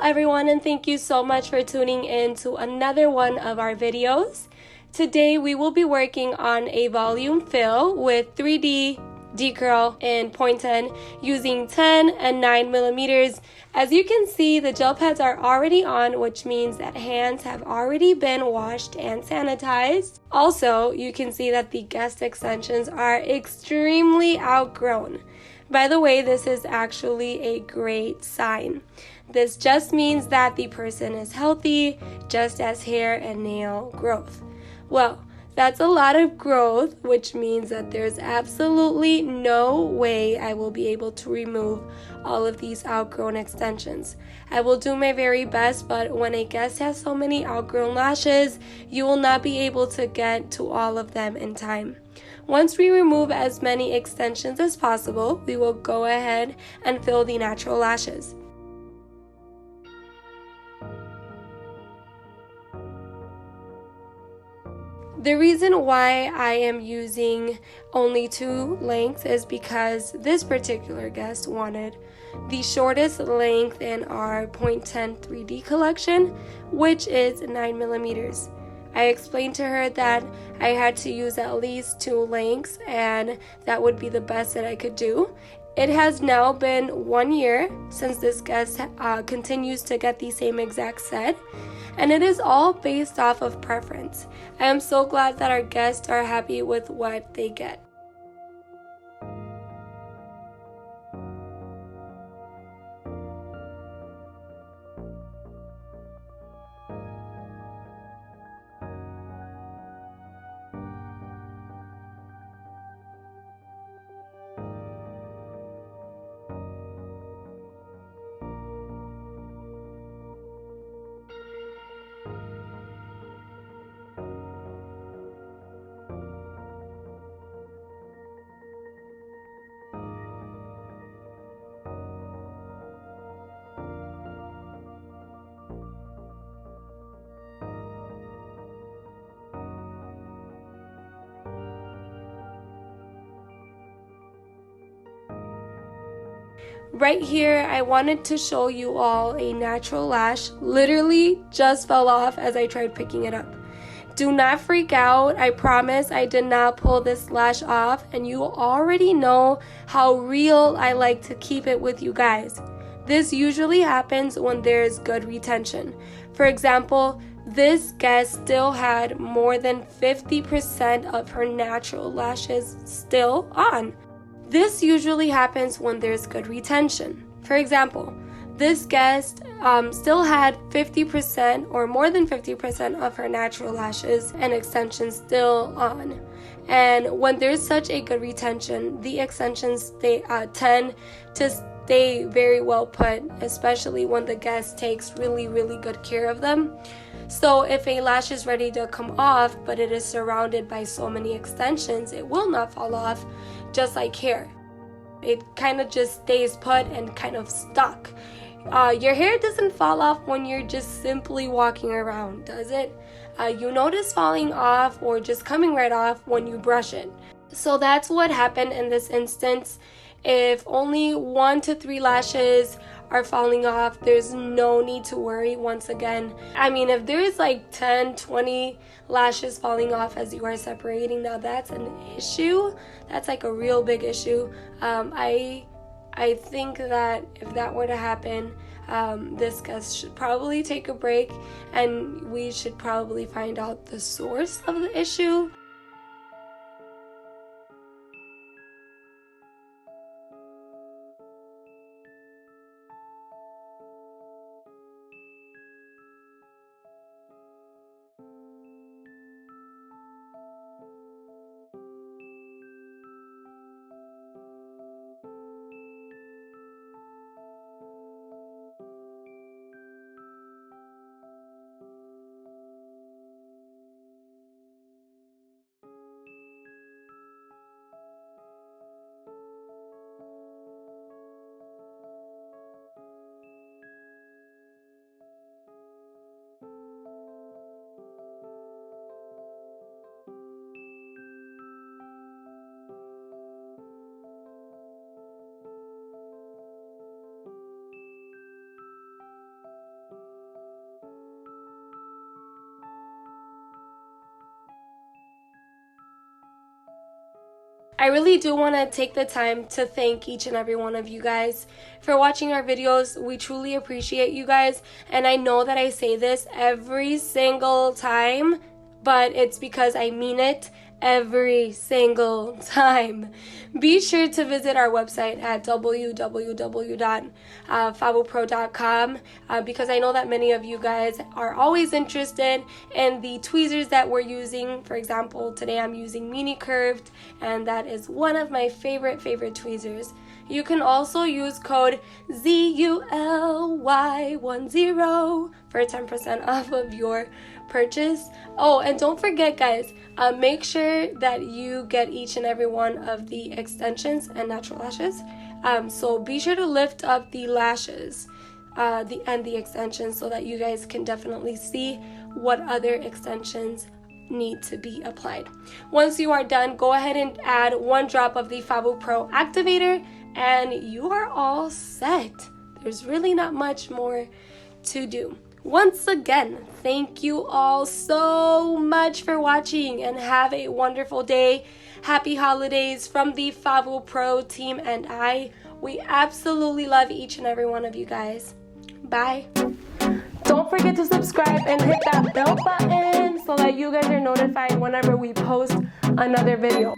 everyone, and thank you so much for tuning in to another one of our videos. Today we will be working on a volume fill with 3D decurl in 0.10 using 10 and 9 millimeters. As you can see, the gel pads are already on, which means that hands have already been washed and sanitized. Also, you can see that the guest extensions are extremely outgrown. By the way, this is actually a great sign. This just means that the person is healthy, just as hair and nail growth. Well, that's a lot of growth, which means that there's absolutely no way I will be able to remove all of these outgrown extensions. I will do my very best, but when a guest has so many outgrown lashes, you will not be able to get to all of them in time. Once we remove as many extensions as possible, we will go ahead and fill the natural lashes. The reason why I am using only 2 lengths is because this particular guest wanted the shortest length in our 0.10 3D collection, which is 9 millimeters. I explained to her that I had to use at least 2 lengths and that would be the best that I could do. It has now been 1 year since this guest continues to get the same exact set, and it is all based off of preference. I am so glad that our guests are happy with what they get. Right here, I wanted to show you all a natural lash. Literally just fell off as I tried picking it up. Do not freak out. I promise I did not pull this lash off, and you already know how real I like to keep it with you guys. This usually happens when there's good retention. For example, this guest still had more than 50% of her natural lashes still on. This usually happens when there's good retention. For example, this guest still had 50% or more than 50% of her natural lashes and extensions still on. And when there's such a good retention, the extensions tend to stay very well put, especially when the guest takes really good care of them. So if a lash is ready to come off, but it is surrounded by so many extensions, it will not fall off, just like hair. It kind of just stays put and kind of stuck. Your hair doesn't fall off when you're just simply walking around, does it? You notice falling off or just coming right off when you brush it. So that's what happened in this instance. If only 1 to 3 lashes are falling off, there's no need to worry once again. I mean, if there's like 10, 20 lashes falling off as you are separating, now that's an issue. That's like a real big issue. I think that if that were to happen, this guest should probably take a break and we should probably find out the source of the issue. I really do want to take the time to thank each and every one of you guys for watching our videos. We truly appreciate you guys, and I know that I say this every single time, but it's because I mean it every single time. Be sure to visit our website at www.FabuPRO.com because I know that many of you guys are always interested in the tweezers that we're using. For example, today I'm using Mini Curved, and that is one of my favorite tweezers. You can also use code ZULY10 for 10% off of your purchase. Oh, and don't forget, guys, make sure that you get each and every one of the extensions and natural lashes. So be sure to lift up the lashes and the extensions so that you guys can definitely see what other extensions need to be applied. Once you are done, go ahead and add 1 drop of the FabuPRO activator and you are all set. There's really not much more to do. Once again, thank you all so much for watching and have a wonderful day. Happy holidays from the FabuPRO team and I. We absolutely love each and every one of you guys. Bye. Don't forget to subscribe and hit that bell button so that you guys are notified whenever we post another video.